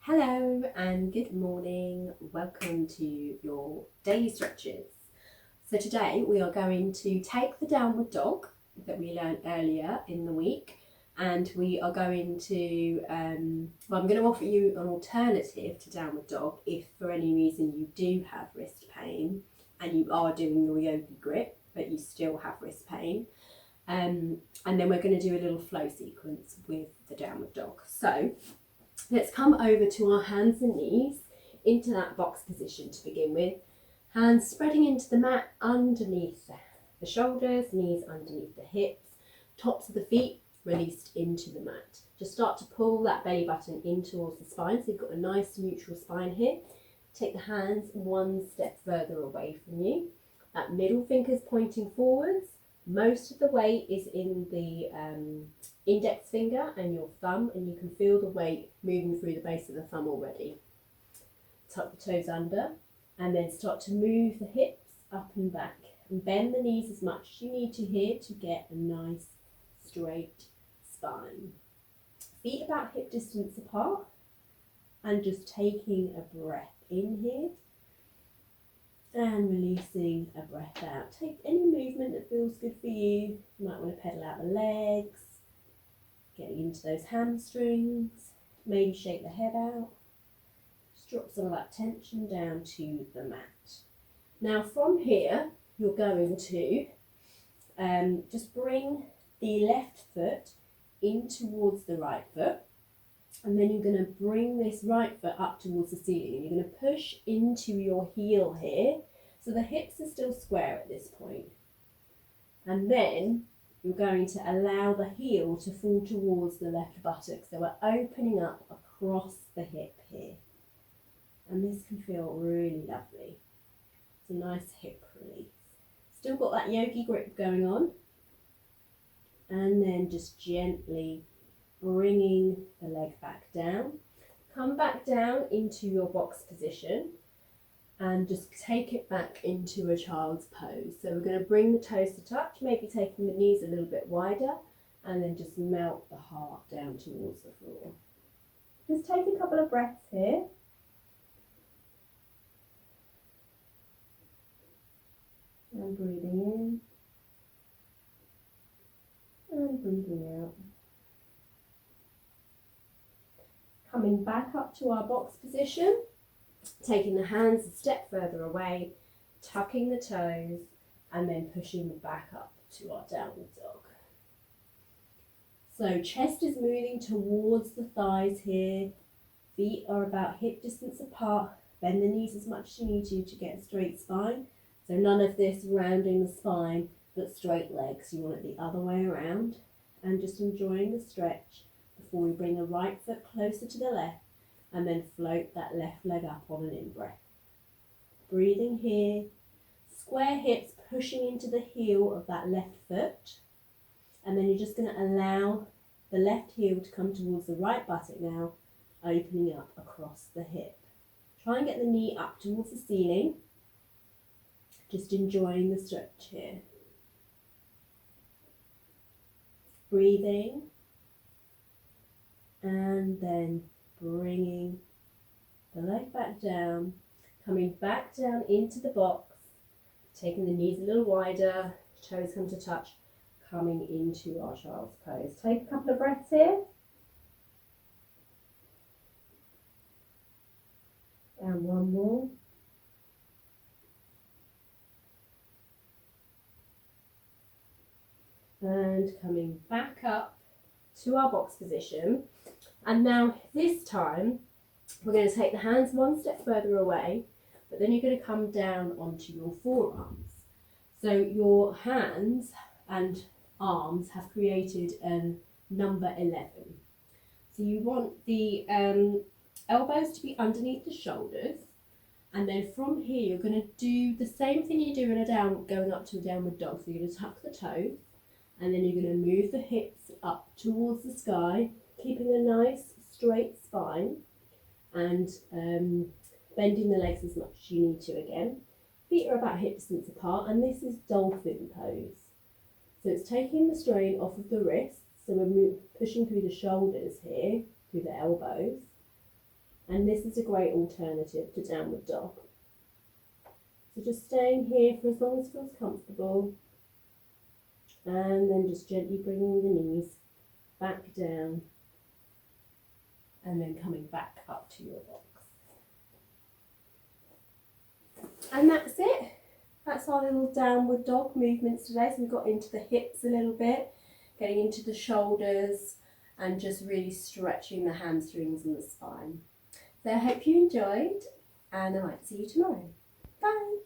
Hello and good morning. Welcome to your daily stretches. So today we are going to take the downward dog that we learned earlier in the week, and we are going to, I'm going to offer you an alternative to downward dog if for any reason you do have wrist pain and you are doing your yogi grip but you still have wrist pain. And then we're going to do a little flow sequence with the downward dog. So let's come over to our hands and knees into that box position to begin with. Hands spreading into the mat underneath the shoulders, knees underneath the hips, tops of the feet released into the mat. Just start to pull that belly button in towards the spine, so you've got a nice neutral spine here. Take the hands one step further away from you. That middle finger's pointing forwards. Most of the weight is in the index finger and your thumb, and you can feel the weight moving through the base of the thumb already. Tuck the toes under and then start to move the hips up and back and bend the knees as much as you need to here to get a nice straight spine. Feet about hip distance apart and just taking a breath in here and releasing a breath out. Take any movement that feels good for you. You might want to pedal out the legs, getting into those hamstrings, maybe shake the head out. Just drop some of that tension down to the mat. Now from here, you're going to just bring the left foot in towards the right foot, and then you're going to bring this right foot up towards the ceiling, and you're going to push into your heel here, so the hips are still square at this point. And then you're going to allow the heel to fall towards the left buttock, so we're opening up across the hip here. And this can feel really lovely. It's a nice hip release. Still got that yogi grip going on. And then just gently bringing the leg back down. Come back down into your box position and just take it back into a child's pose. So we're going to bring the toes to touch, maybe taking the knees a little bit wider, and then just melt the heart down towards the floor. Just take a couple of breaths here. And breathing in and breathing out. Coming back up to our box position, taking the hands a step further away, tucking the toes, and then pushing back up to our downward dog. So chest is moving towards the thighs here. Feet are about hip distance apart. Bend the knees as much as you need to get a straight spine. So none of this rounding the spine, but straight legs. You want it the other way around. And just enjoying the stretch before we bring the right foot closer to the left and then float that left leg up on an in-breath. Breathing here. Square hips pushing into the heel of that left foot. And then you're just going to allow the left heel to come towards the right buttock now, opening up across the hip. Try and get the knee up towards the ceiling. Just enjoying the stretch here. Breathing. And then bringing the leg back down, coming back down into the box, taking the knees a little wider, toes come to touch, coming into our child's pose. Take a couple of breaths here. And one more. And coming back up to our box position. And now this time, we're going to take the hands one step further away, but then you're going to come down onto your forearms. So your hands and arms have created a number 11. So you want the elbows to be underneath the shoulders, and then from here you're going to do the same thing you do in going up to a downward dog. So you're going to tuck the toes, and then you're going to move the hips up towards the sky, keeping a nice straight spine and bending the legs as much as you need to again. Feet are about hip distance apart, and this is dolphin pose. So it's taking the strain off of the wrists, so we're pushing through the shoulders here, through the elbows, And this is a great alternative to downward dog. So just staying here for as long as feels comfortable, and then just gently bringing the knees back down and then coming back up to your box. And that's it. That's our little downward dog movements today. So we got into the hips a little bit, getting into the shoulders, and just really stretching the hamstrings and the spine. So I hope you enjoyed, and I might see you tomorrow. Bye.